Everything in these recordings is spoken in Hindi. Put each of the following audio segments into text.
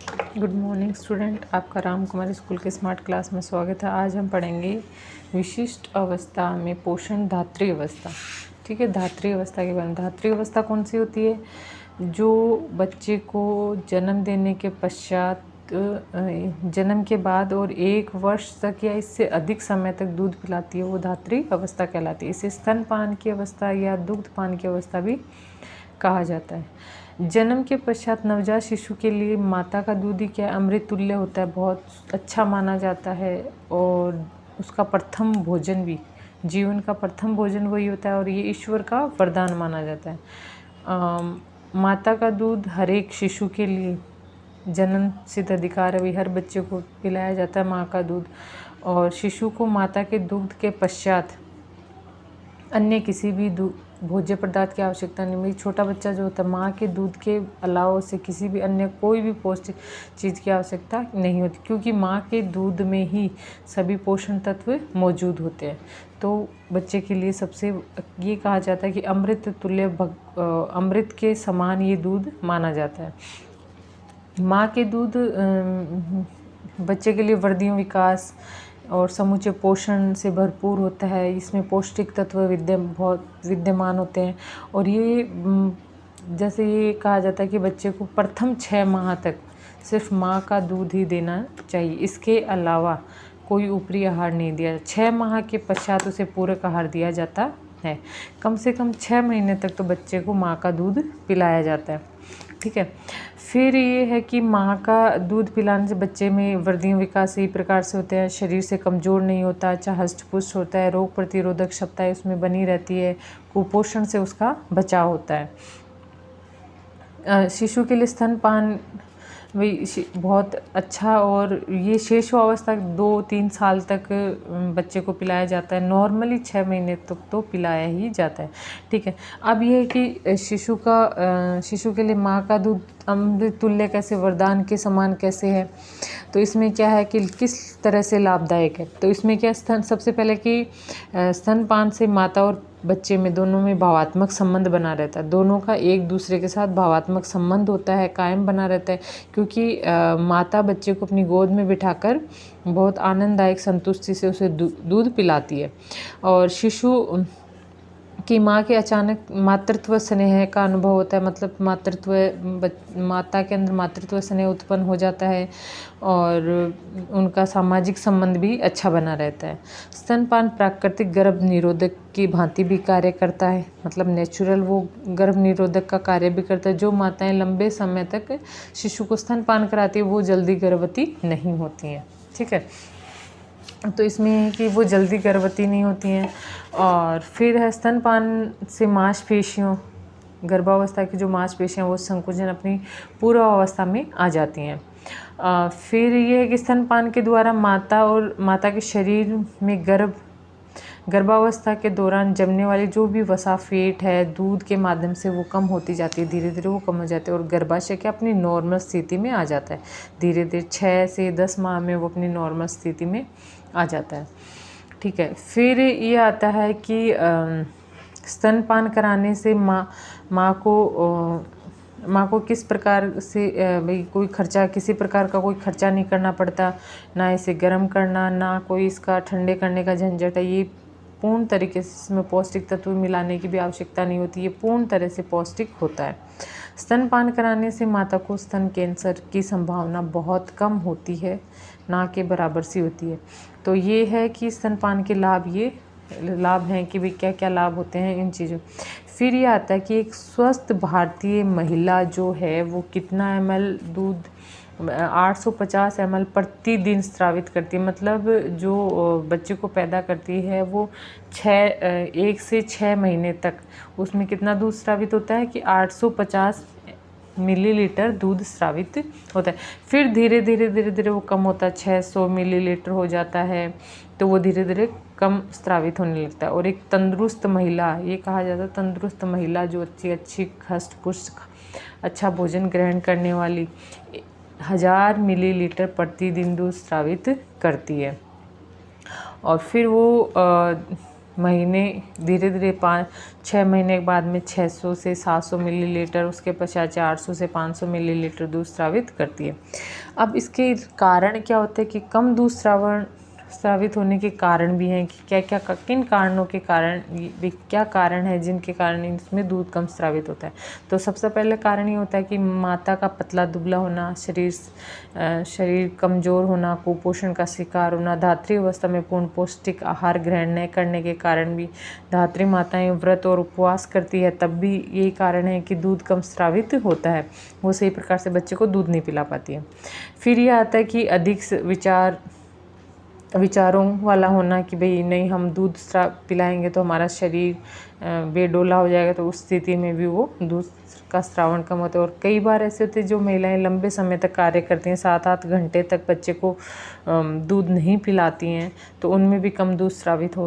गुड मॉर्निंग स्टूडेंट, आपका राम कुमारी स्कूल के स्मार्ट क्लास में स्वागत है। आज हम पढ़ेंगे विशिष्ट अवस्था में पोषण धात्री अवस्था। ठीक है, धात्री अवस्था के बारे में। धात्री अवस्था कौन सी होती है? जो बच्चे को जन्म देने के पश्चात, जन्म के बाद और 1 वर्ष तक या इससे अधिक समय तक दूध पिलाती है, वो धात्री अवस्था कहलाती है। इसे स्तनपान की अवस्था या दुग्धपान की अवस्था भी कहा जाता है। जन्म के पश्चात नवजात शिशु के लिए माता का दूध ही क्या अमृत तुल्य होता है, बहुत अच्छा माना जाता है। और उसका प्रथम भोजन भी, जीवन का प्रथम भोजन वही होता है और ये ईश्वर का वरदान माना जाता है। माता का दूध हर एक शिशु के लिए जन्म सिद्ध अधिकार है, हर बच्चे को पिलाया जाता है माँ का दूध। और शिशु को माता के दूध के पश्चात अन्य किसी भी भोज्य पदार्थ की आवश्यकता नहीं। मेरी छोटा बच्चा जो होता है, माँ के दूध के अलावा उसे किसी भी अन्य कोई भी पौष्टिक चीज़ की आवश्यकता नहीं होती, क्योंकि माँ के दूध में ही सभी पोषण तत्व मौजूद होते हैं। तो बच्चे के लिए सबसे ये कहा जाता है कि अमृत तुल्य, अमृत के समान ये दूध माना जाता है। माँ के दूध बच्चे के लिए वृद्धियों, विकास और समूचे पोषण से भरपूर होता है। इसमें पौष्टिक तत्व बहुत विद्यमान होते हैं। और ये जैसे ये कहा जाता है कि बच्चे को प्रथम 6 माह तक सिर्फ माँ का दूध ही देना चाहिए, इसके अलावा कोई ऊपरी आहार नहीं दिया। 6 माह के पश्चात उसे पूरक आहार दिया जाता है। कम से कम 6 महीने तक तो बच्चे को माँ का दूध पिलाया जाता है। ठीक है, फिर ये है कि माँ का दूध पिलाने से बच्चे में वृद्धि विकास सही प्रकार से होते हैं, शरीर से कमज़ोर नहीं होता, अच्छा हष्ट पुष्ट होता है, रोग प्रतिरोधक क्षमता उसमें बनी रहती है, कुपोषण से उसका बचाव होता है। शिशु के लिए स्तनपान भी बहुत अच्छा, और ये शिशुअवस्था 2-3 साल तक बच्चे को पिलाया जाता है। नॉर्मली 6 महीने तक तो पिलाया ही जाता है। ठीक है, अब ये है कि शिशु के लिए माँ का दूध अमृत तुल्य कैसे, वरदान के समान कैसे है। तो इसमें क्या है कि किस तरह से लाभदायक है। तो इसमें क्या, सबसे पहले कि स्तनपान से माता और बच्चे में दोनों में भावात्मक संबंध बना रहता है। दोनों का एक दूसरे के साथ भावात्मक संबंध होता है, कायम बना रहता है, क्योंकि माता बच्चे को अपनी गोद में बिठाकर बहुत आनंददायक संतुष्टि से उसे दूध पिलाती है। और शिशु कि माँ के अचानक मातृत्व स्नेह का अनुभव होता है, मतलब माता के अंदर मातृत्व स्नेह उत्पन्न हो जाता है और उनका सामाजिक संबंध भी अच्छा बना रहता है। स्तनपान प्राकृतिक गर्भ निरोधक की भांति भी कार्य करता है, मतलब नेचुरल वो गर्भ निरोधक का कार्य भी करता है। जो माताएं लंबे समय तक शिशु को स्तनपान कराती है वो जल्दी गर्भवती नहीं होती हैं। ठीक है, तो इसमें है कि वो जल्दी गर्भवती नहीं होती हैं। और फिर है स्तनपान से मांसपेशियों, गर्भावस्था की जो मांसपेशियाँ वो संकुचन अपनी पूर्वावस्था में आ जाती हैं। फिर ये है कि स्तनपान के द्वारा माता के शरीर में गर्भावस्था के दौरान जमने वाली जो भी वसा फेट है दूध के माध्यम से वो कम होती जाती है, धीरे धीरे वो कम हो जाती है और गर्भाशय के अपनी नॉर्मल स्थिति में आ जाता है। धीरे धीरे 6 से 10 माह में वो अपनी नॉर्मल स्थिति में आ जाता है। ठीक है, फिर ये आता है कि स्तनपान कराने से माँ को किस प्रकार से भाई कोई खर्चा, किसी प्रकार का कोई खर्चा नहीं करना पड़ता, ना इसे गर्म करना, ना कोई इसका ठंडे करने का झंझट है। ये पूर्ण तरीके से, इसमें पौष्टिक तत्व मिलाने की भी आवश्यकता नहीं होती, ये पूर्ण तरह से पौष्टिक होता है। स्तनपान कराने से माता को स्तन कैंसर की संभावना बहुत कम होती है, ना के बराबर सी होती है। तो ये है कि स्तनपान के लाभ हैं कि भाई क्या क्या लाभ होते हैं इन चीज़ों। फिर ये आता है कि एक स्वस्थ भारतीय महिला जो है वो कितना ml दूध, 850 ml प्रतिदिन स्रावित करती है। मतलब जो बच्चे को पैदा करती है वो 1 से 6 महीने तक उसमें कितना दूध स्रावित होता है कि 850 मिलीलीटर दूध स्रावित होता है। फिर धीरे धीरे वो कम होता है, 600 मिलीलीटर हो जाता है, तो वो धीरे धीरे कम स्रावित होने लगता है। और एक तंदुरुस्त महिला, ये कहा जाता है तंदुरुस्त महिला जो अच्छी हष्ट पुष्ट अच्छा भोजन ग्रहण करने वाली 1000 मिलीलीटर प्रतिदिन दूध स्रावित करती है। और फिर वो महीने धीरे धीरे 5-6 महीने के बाद में 600 से 700 मिलीलीटर, उसके पश्चात 400 से 500 मिलीलीटर दूध स्रावित करती है। अब इसके कारण क्या होता है कि कम दूध स्रावित होने के कारण भी हैं कि किन कारणों के कारण, क्या कारण है जिनके कारण इसमें दूध कम स्रावित होता है। तो सबसे पहले कारण ये होता है कि माता का पतला दुबला होना, शरीर कमज़ोर होना, कुपोषण का शिकार होना, धात्री अवस्था में पूर्ण पौष्टिक आहार ग्रहण न करने के कारण भी, धात्री माताएं व्रत और उपवास करती है तब भी यही कारण है कि दूध कम स्रावित होता है, वो सही प्रकार से बच्चे को दूध नहीं पिला पाती है। फिर यह आता है कि अधिक विचारों वाला होना कि भाई नहीं, हम दूध पिलाएंगे तो हमारा शरीर बेडोला हो जाएगा, तो उस स्थिति में भी वो दूध का स्रावण कम होता है। और कई बार ऐसे होते हैं जो महिलाएं लंबे समय तक कार्य करती हैं, 7-8 घंटे तक बच्चे को दूध नहीं पिलाती हैं, तो उनमें भी कम दूध स्रावित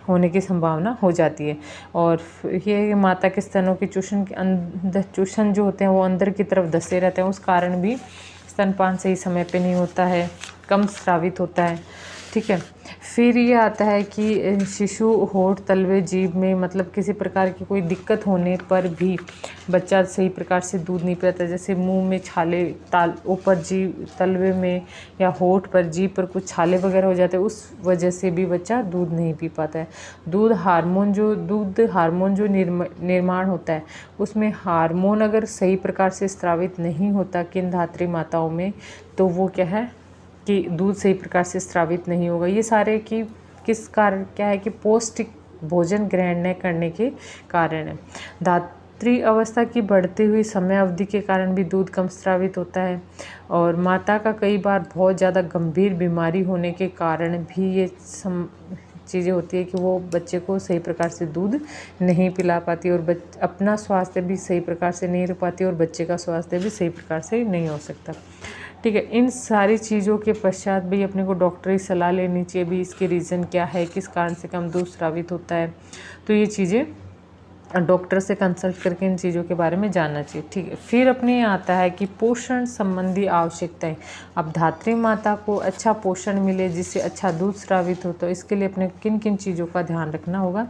होने की संभावना हो जाती है। और ये माता के स्तनों के चूषण जो होते हैं वो अंदर की तरफ धंसे रहते हैं, उस कारण भी स्तनपान सही समय पे नहीं होता है, कम स्रावित होता है। ठीक है। फिर ये आता है कि शिशु होठ, तलवे, जीभ में मतलब किसी प्रकार की कोई दिक्कत होने पर भी बच्चा सही प्रकार से दूध नहीं पीता। जैसे मुंह में छाले, ऊपर जीभ, तलवे में या होठ पर, जीभ पर कुछ छाले वगैरह हो जाते हैं, उस वजह से भी बच्चा दूध नहीं पी पाता है। दूध हार्मोन जो निर्माण होता है, उसमें हार्मोन अगर सही प्रकार से स्रावित नहीं होता किन धात्री माताओं में, तो वो क्या है कि दूध सही प्रकार से स्रावित नहीं होगा। ये सारे की किस कारण क्या है कि पौष्टिक भोजन ग्रहण न करने के कारण है। धात्री अवस्था की बढ़ती हुई समय अवधि के कारण भी दूध कम स्रावित होता है। और माता का कई बार बहुत ज़्यादा गंभीर बीमारी होने के कारण भी ये चीज़ें होती है कि वो बच्चे को सही प्रकार से दूध नहीं पिला पाती और अपना स्वास्थ्य भी सही प्रकार से नहीं रख पाती और बच्चे का स्वास्थ्य भी सही प्रकार से नहीं हो सकता। ठीक है। इन सारी चीज़ों के पश्चात भी अपने को डॉक्टरी सलाह लेनी चाहिए भी, इसके रीज़न क्या है, किस कारण से कम दूध स्रावित होता है। तो ये चीज़ें डॉक्टर से कंसल्ट करके इन चीज़ों के बारे में जानना चाहिए। ठीक है। फिर अपने आता है कि पोषण संबंधी आवश्यकताएं। अब धात्री माता को अच्छा पोषण मिले जिससे अच्छा दूध स्रावित हो, तो इसके लिए अपने किन किन चीज़ों का ध्यान रखना होगा।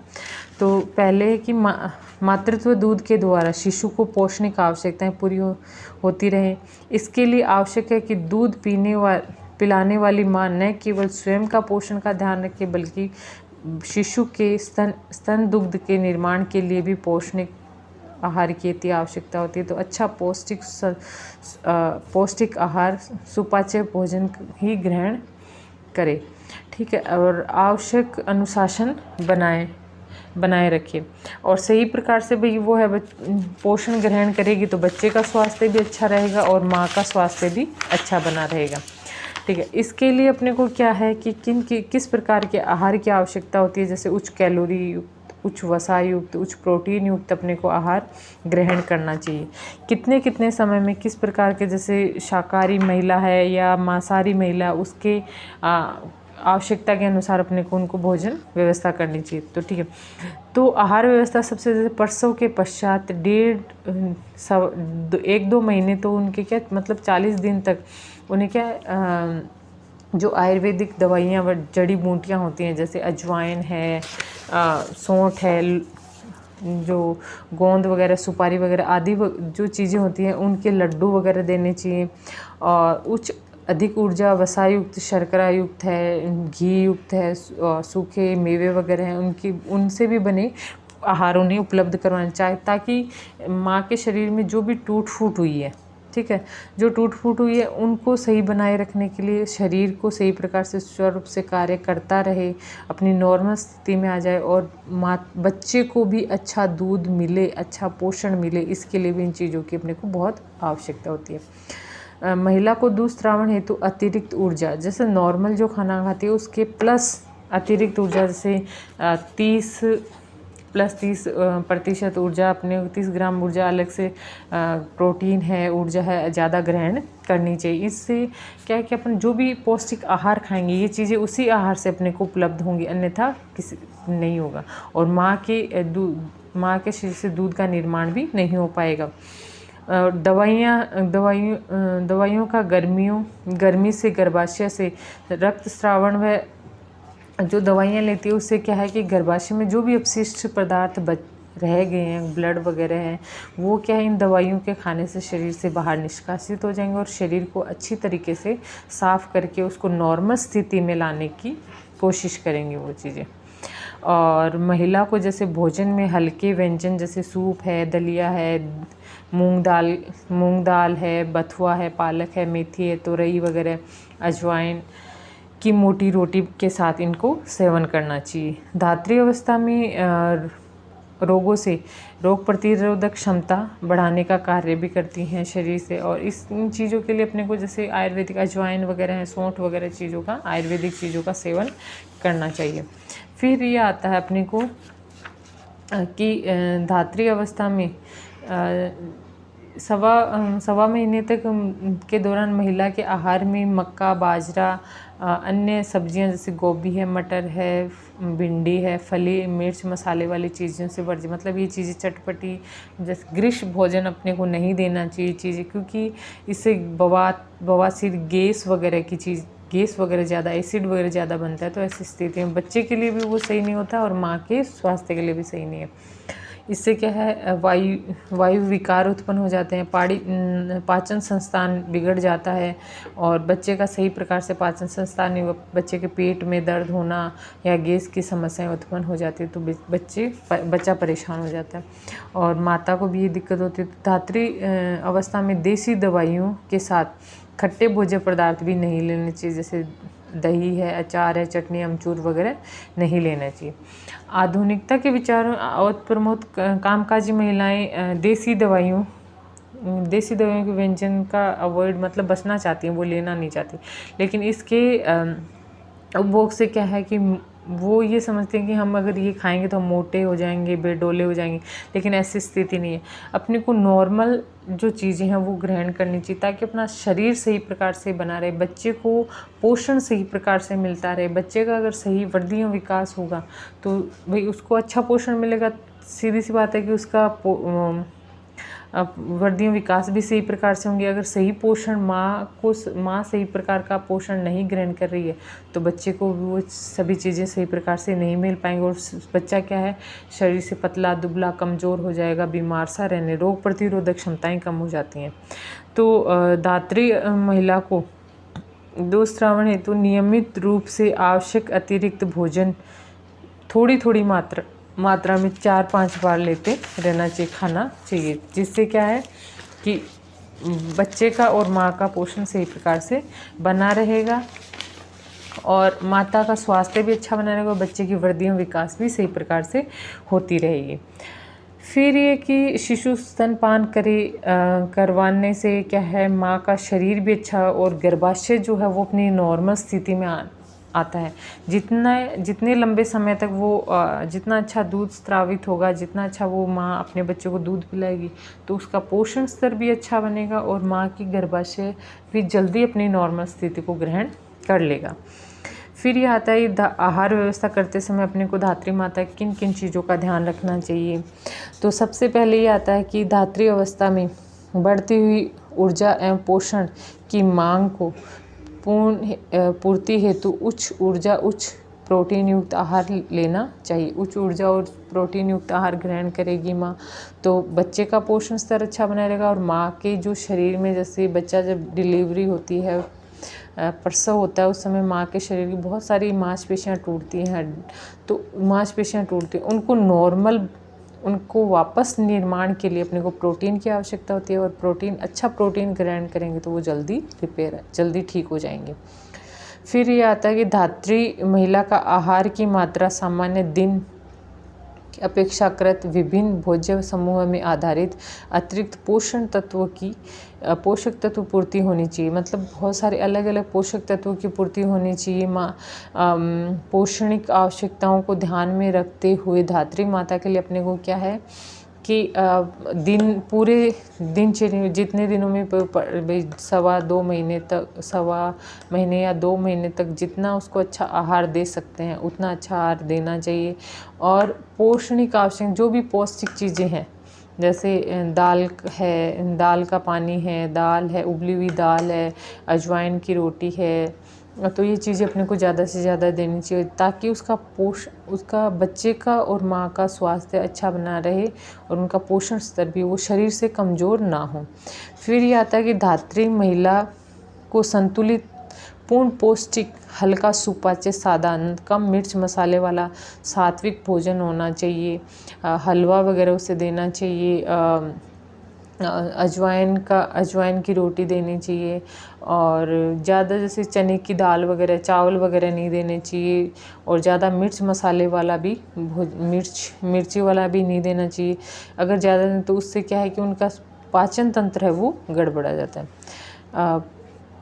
तो पहले है कि मातृत्व दूध के द्वारा शिशु को पोषणिक आवश्यकताएं पूरी होती रहें। इसके लिए आवश्यक है कि दूध पिलाने वाली माँ न केवल स्वयं का पोषण का ध्यान रखे, बल्कि शिशु के स्तन दुग्ध के निर्माण के लिए भी पोषणिक आहार की अति आवश्यकता होती है। तो अच्छा पौष्टिक आहार, सुपाच्य भोजन ही ग्रहण करें। ठीक है। और आवश्यक अनुशासन बनाए रखिए और सही प्रकार से भाई वो है पोषण ग्रहण करेगी तो बच्चे का स्वास्थ्य भी अच्छा रहेगा और माँ का स्वास्थ्य भी अच्छा बना रहेगा। ठीक है। इसके लिए अपने को क्या है कि किस प्रकार के आहार की आवश्यकता होती है। जैसे उच्च कैलोरी युक्त, उच्च वसा युक्त, उच्च प्रोटीन युक्त अपने को आहार ग्रहण करना चाहिए। कितने समय में किस प्रकार के, जैसे शाकाहारी महिला है या मांसाहारी महिला, उसके आवश्यकता के अनुसार अपने को उनको भोजन व्यवस्था करनी चाहिए। तो ठीक है। तो आहार व्यवस्था सबसे, जैसे प्रसव के पश्चात 1-2 महीने तो उनके क्या मतलब 40 दिन तक उन्हें क्या जो आयुर्वेदिक दवाइयाँ व जड़ी बूटियाँ होती हैं, जैसे अजवाइन है, सौंठ है, जो गोंद वगैरह, सुपारी वगैरह आदि जो चीज़ें होती हैं, उनके लड्डू वगैरह देने चाहिए। और अधिक ऊर्जा वसा युक्त, शर्करा युक्त है, घी युक्त है, सूखे मेवे वगैरह हैं, उनसे भी बने आहार उन्हें उपलब्ध करवाना चाहिए, ताकि माँ के शरीर में जो भी टूट फूट हुई है, ठीक है, जो टूट फूट हुई है उनको सही बनाए रखने के लिए शरीर को सही प्रकार से स्वरूप से कार्य करता रहे, अपनी नॉर्मल स्थिति में आ जाए और बच्चे को भी अच्छा दूध मिले, अच्छा पोषण मिले। इसके लिए भी इन चीज़ों की अपने को बहुत आवश्यकता होती है। महिला को दूध स्रावण हेतु अतिरिक्त ऊर्जा, जैसे नॉर्मल जो खाना खाती है उसके प्लस अतिरिक्त ऊर्जा, जैसे 30% ऊर्जा, अपने 30 ग्राम ऊर्जा अलग से प्रोटीन है, ऊर्जा है, ज़्यादा ग्रहण करनी चाहिए। इससे क्या है कि अपन जो भी पौष्टिक आहार खाएंगे ये चीज़ें उसी आहार से अपने को उपलब्ध होंगी, अन्यथा किसी नहीं होगा। और माँ के शरीर से दूध का निर्माण भी नहीं हो पाएगा। दवाइयों का गर्मी से, गर्भाशय से रक्तस्रावण व जो दवाइयाँ लेती है उससे क्या है कि गर्भाशय में जो भी अपशिष्ट पदार्थ रह गए हैं, ब्लड वगैरह हैं, वो क्या है इन दवाइयों के खाने से शरीर से बाहर निष्कासित हो जाएंगे और शरीर को अच्छी तरीके से साफ़ करके उसको नॉर्मल स्थिति में लाने की कोशिश करेंगे वो चीज़ें। और महिला को जैसे भोजन में हल्के व्यंजन जैसे सूप है, दलिया है, मूंग दाल है, बथुआ है, पालक है, मेथी है, तोरई वगैरह, अजवाइन की मोटी रोटी के साथ इनको सेवन करना चाहिए। धात्री अवस्था में रोगों से रोग प्रतिरोधक क्षमता बढ़ाने का कार्य भी करती हैं शरीर से, और इन चीज़ों के लिए अपने को जैसे आयुर्वेदिक अजवाइन वगैरह है, सौंठ वगैरह चीज़ों का, आयुर्वेदिक चीज़ों का सेवन करना चाहिए। फिर ये आता है अपने को कि धात्री अवस्था में सवा महीने तक के दौरान महिला के आहार में मक्का, बाजरा, अन्य सब्जियां जैसे गोभी है, मटर है, भिंडी है, फली, मिर्च मसाले वाली चीज़ों से वर्जित, मतलब ये चीज़ें चटपटी जैसे ग्रिश भोजन अपने को नहीं देना चाहिए चीज़ें, क्योंकि इससे बवासीर गैस वगैरह ज़्यादा, एसिड वगैरह ज़्यादा बनता है। तो ऐसी स्थिति में बच्चे के लिए भी वो सही नहीं होता और माँ के स्वास्थ्य के लिए भी सही नहीं है। इससे क्या है, वायु विकार उत्पन्न हो जाते हैं, पाचन संस्थान बिगड़ जाता है और बच्चे का सही प्रकार से पाचन संस्थान नहीं, बच्चे के पेट में दर्द होना या गैस की समस्याएं उत्पन्न हो जाती है, तो बच्चा परेशान हो जाता है और माता को भी ये दिक्कत होती है। धात्री अवस्था में देसी दवाइयों के साथ खट्टे भोज्य पदार्थ भी नहीं लेने चाहिए, जैसे दही है, अचार है, चटनी, अमचूर वगैरह नहीं लेना चाहिए। आधुनिकता के विचारों और प्रमोद कामकाजी महिलाएं देसी दवाइयों के व्यंजन का अवॉइड, मतलब बचना चाहती हैं, वो लेना नहीं चाहती। लेकिन इसके उपभोग से क्या है कि वो ये समझते हैं कि हम अगर ये खाएंगे तो हम मोटे हो जाएंगे, बेडोले हो जाएंगे, लेकिन ऐसी स्थिति नहीं है। अपने को नॉर्मल जो चीज़ें हैं वो ग्रहण करनी चाहिए ताकि अपना शरीर सही प्रकार से बना रहे, बच्चे को पोषण सही प्रकार से मिलता रहे। बच्चे का अगर सही वृद्धियों विकास होगा तो भाई उसको अच्छा पोषण मिलेगा, सीधी सी बात है कि उसका वृद्धियों विकास भी सही प्रकार से होंगे। अगर सही पोषण माँ सही प्रकार का पोषण नहीं ग्रहण कर रही है तो बच्चे को वो सभी चीज़ें सही प्रकार से नहीं मिल पाएंगी और बच्चा क्या है, शरीर से पतला दुबला कमज़ोर हो जाएगा, बीमार सा रहने, रोग प्रतिरोधक क्षमताएं कम हो जाती हैं। तो धात्री महिला को दो श्रावण हेतु नियमित रूप से आवश्यक अतिरिक्त भोजन थोड़ी मात्रा में 4-5 बार लेते रहना चाहिए, खाना चाहिए, जिससे क्या है कि बच्चे का और माँ का पोषण सही प्रकार से बना रहेगा और माता का स्वास्थ्य भी अच्छा बना रहेगा और बच्चे की वृद्धि और विकास भी सही प्रकार से होती रहेगी। फिर ये कि शिशु स्तनपान करवाने से क्या है, माँ का शरीर भी अच्छा और गर्भाशय जो है वो अपनी नॉर्मल स्थिति में आता है। जितने लंबे समय तक वो जितना अच्छा दूध स्रावित होगा, जितना अच्छा वो माँ अपने बच्चों को दूध पिलाएगी तो उसका पोषण स्तर भी अच्छा बनेगा और माँ की गर्भाशय भी जल्दी अपनी नॉर्मल स्थिति को ग्रहण कर लेगा। फिर ये आता है आहार व्यवस्था करते समय अपने को धात्री माता किन किन चीज़ों का ध्यान रखना चाहिए। तो सबसे पहले ये आता है कि धात्री अवस्था में बढ़ती हुई ऊर्जा एवं पोषण की मांग को पूर्ति हेतु उच्च प्रोटीन युक्त आहार लेना चाहिए। उच्च ऊर्जा और प्रोटीन युक्त आहार ग्रहण करेगी माँ तो बच्चे का पोषण स्तर अच्छा बना रहेगा और माँ के जो शरीर में, जैसे बच्चा जब डिलीवरी होती है, प्रसव होता है, उस समय माँ के शरीर की बहुत सारी मांसपेशियाँ टूटती हैं, तो मांसपेशियाँ टूटती हैं, उनको वापस निर्माण के लिए अपने को प्रोटीन की आवश्यकता होती है और अच्छा प्रोटीन ग्रहण करेंगे तो वो जल्दी ठीक हो जाएंगे। फिर ये आता है कि धात्री महिला का आहार की मात्रा सामान्य दिन की अपेक्षाकृत विभिन्न भोज्य समूह में आधारित अतिरिक्त पोषक तत्व पूर्ति होनी चाहिए। मतलब बहुत सारे अलग अलग पोषक तत्वों की पूर्ति होनी चाहिए। पोषणिक आवश्यकताओं को ध्यान में रखते हुए धात्री माता के लिए अपने को क्या है कि पूरे दिनचर्या जितने दिनों में सवा महीने या 2 महीने तक जितना उसको अच्छा आहार दे सकते हैं उतना अच्छा आहार देना चाहिए। और पोषणिक आवश्यक जो भी पौष्टिक चीज़ें हैं, जैसे दाल का पानी है, दाल है, उबली हुई दाल है, अजवाइन की रोटी है, तो ये चीज़ें अपने को ज़्यादा से ज़्यादा देनी चाहिए ताकि उसका बच्चे का और माँ का स्वास्थ्य अच्छा बना रहे और उनका पोषण स्तर भी, वो शरीर से कमज़ोर ना हो। फिर ये आता है कि धात्री महिला को संतुलित, पूर्ण पौष्टिक, हल्का सुपाच्य, सादा, कम मिर्च मसाले वाला सात्विक भोजन होना चाहिए। हलवा वगैरह उसे देना चाहिए। अजवाइन की रोटी देनी चाहिए और ज़्यादा जैसे चने की दाल वगैरह, चावल वगैरह नहीं देने चाहिए और ज़्यादा मिर्च मसाले वाला भी, मिर्ची वाला भी नहीं देना चाहिए। अगर ज़्यादा तो उससे क्या है कि उनका पाचन तंत्र है वो गड़बड़ा जाता है।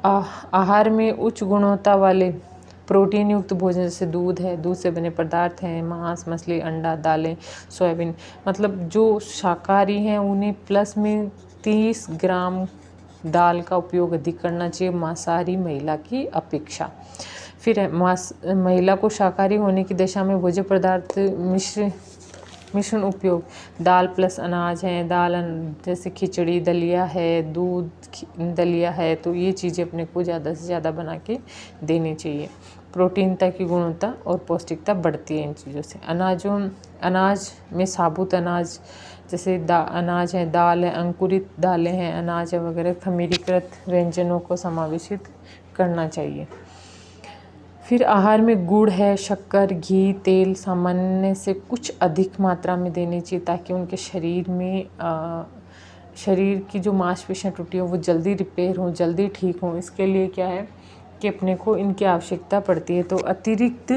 आहार में उच्च गुणवत्ता वाले प्रोटीन युक्त भोजन जैसे दूध है, दूध से बने पदार्थ हैं, मांस, मछली, अंडा, दालें, सोयाबीन, मतलब जो शाकाहारी हैं उन्हें प्लस में 30 ग्राम दाल का उपयोग अधिक करना चाहिए मांसाहारी महिला की अपेक्षा। फिर है महिला को शाकाहारी होने की दशा में भोज्य पदार्थ मिश्रण उपयोग, दाल प्लस अनाज है, जैसे खिचड़ी, दलिया है, दूध दलिया है, तो ये चीज़ें अपने को ज़्यादा से ज़्यादा बना के देनी चाहिए। प्रोटीनता की गुणवत्ता और पौष्टिकता बढ़ती है इन चीज़ों से। अनाज में साबुत अनाज जैसे अनाज है, दाल है, अंकुरित दालें हैं, अनाज है वगैरह, खमीरीकृत व्यंजनों को समावेशित करना चाहिए। फिर आहार में गुड़ है, शक्कर, घी, तेल सामान्य से कुछ अधिक मात्रा में देनी चाहिए ताकि उनके शरीर की जो मांसपेशियाँ टूटी हो वो जल्दी रिपेयर हो, जल्दी ठीक हो। इसके लिए क्या है कि अपने को इनकी आवश्यकता पड़ती है। तो अतिरिक्त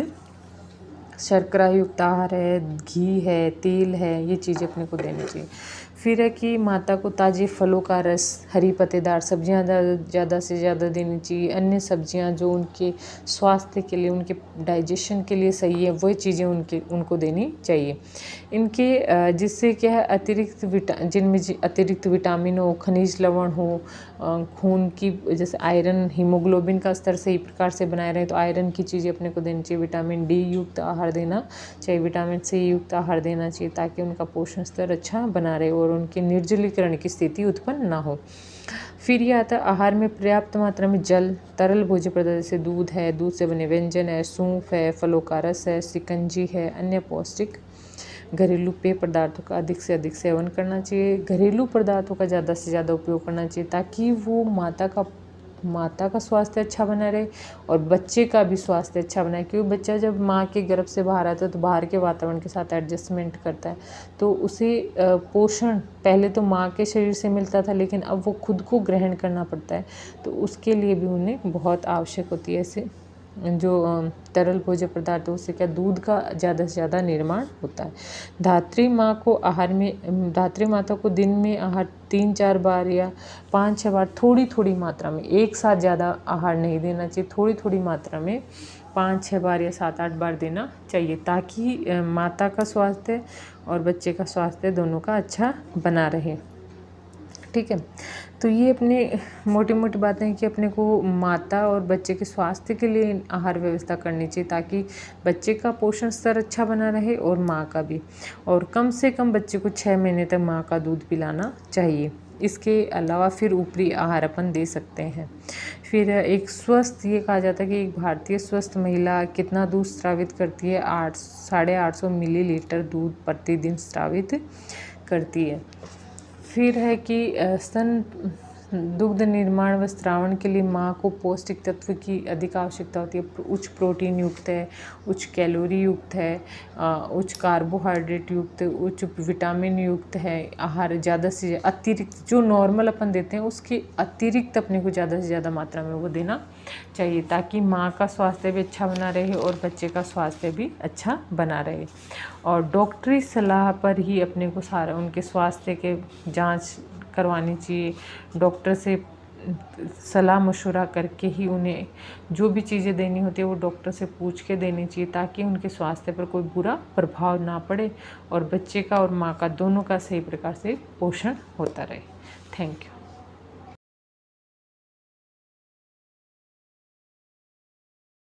शर्करा युक्त आहार है, घी है, तेल है, ये चीज़ें अपने को देनी चाहिए। फिर है कि माता को ताज़े फलों का रस, हरी पत्तेदार सब्जियां ज़्यादा से ज़्यादा देनी चाहिए। अन्य सब्जियां जो उनके स्वास्थ्य के लिए, उनके डाइजेशन के लिए सही है, वही चीज़ें उनको देनी चाहिए। इनके जिससे क्या है जिनमें अतिरिक्त विटामिन हो, खनिज लवण हो, खून की जैसे आयरन, हीमोग्लोबिन का स्तर सही प्रकार से बनाए रहे, तो आयरन की चीज़ें अपने को देनी चाहिए। विटामिन डी युक्त आहार देना चाहिए, विटामिन सी युक्त आहार देना चाहिए ताकि उनका पोषण स्तर अच्छा बना रहे और उनके निर्जलीकरण की स्थिति उत्पन्न ना हो। फिर ये आता है आहार में पर्याप्त मात्रा में जल, तरल भोज्य पदार्थ जैसे दूध है, दूध से बने व्यंजन है, सूप है, फलों का रस है, शिकंजी है, अन्य पौष्टिक घरेलू पेय पदार्थों का अधिक से अधिक सेवन करना चाहिए। घरेलू पदार्थों का ज़्यादा से ज़्यादा उपयोग करना चाहिए ताकि वो माता का स्वास्थ्य अच्छा बना रहे और बच्चे का भी स्वास्थ्य अच्छा बनाए, क्योंकि बच्चा जब माँ के गर्भ से बाहर आता है तो बाहर के वातावरण के साथ एडजस्टमेंट करता है, तो उसे पोषण पहले तो माँ के शरीर से मिलता था लेकिन अब वो खुद को ग्रहण करना पड़ता है, तो उसके लिए भी उन्हें बहुत आवश्यक होती है ऐसे जो तरल भोज्य पदार्थ है, उससे क्या दूध का ज़्यादा से ज़्यादा निर्माण होता है। धात्री माता को दिन में आहार 3-4 बार या 5-6 बार थोड़ी थोड़ी मात्रा में, एक साथ ज़्यादा आहार नहीं देना चाहिए, थोड़ी थोड़ी मात्रा में 5-6 बार या 7-8 बार देना चाहिए ताकि माता का स्वास्थ्य और बच्चे का स्वास्थ्य दोनों का अच्छा बना रहे। ठीक है, तो ये अपने मोटी मोटी बातें हैं कि अपने को माता और बच्चे के स्वास्थ्य के लिए आहार व्यवस्था करनी चाहिए ताकि बच्चे का पोषण स्तर अच्छा बना रहे और माँ का भी, और कम से कम बच्चे को 6 महीने तक माँ का दूध पिलाना चाहिए। इसके अलावा फिर ऊपरी आहार अपन दे सकते हैं। फिर एक स्वस्थ, ये कहा जाता है कि एक भारतीय स्वस्थ महिला कितना दूध स्रावित करती है, 850 मिलीलीटर दूध प्रतिदिन स्रावित करती है। फिर है कि स्तन दुग्ध निर्माण व स्रावण के लिए माँ को पौष्टिक तत्व की अधिक आवश्यकता होती है। उच्च प्रोटीन युक्त है, उच्च कैलोरी युक्त है, उच्च कार्बोहाइड्रेट युक्त, उच्च विटामिन युक्त है आहार, ज़्यादा से अतिरिक्त जो नॉर्मल अपन देते हैं उसके अतिरिक्त अपने को ज़्यादा से ज़्यादा मात्रा में वो देना चाहिए ताकि माँ का स्वास्थ्य भी अच्छा बना रहे और बच्चे का स्वास्थ्य भी अच्छा बना रहे। और डॉक्टरी सलाह पर ही अपने को सारा उनके स्वास्थ्य के जांच करवानी चाहिए। डॉक्टर से सलाह मशवरा करके ही उन्हें जो भी चीज़ें देनी होती है वो डॉक्टर से पूछ के देनी चाहिए ताकि उनके स्वास्थ्य पर कोई बुरा प्रभाव ना पड़े और बच्चे का और माँ का दोनों का सही प्रकार से पोषण होता रहे। Thank you.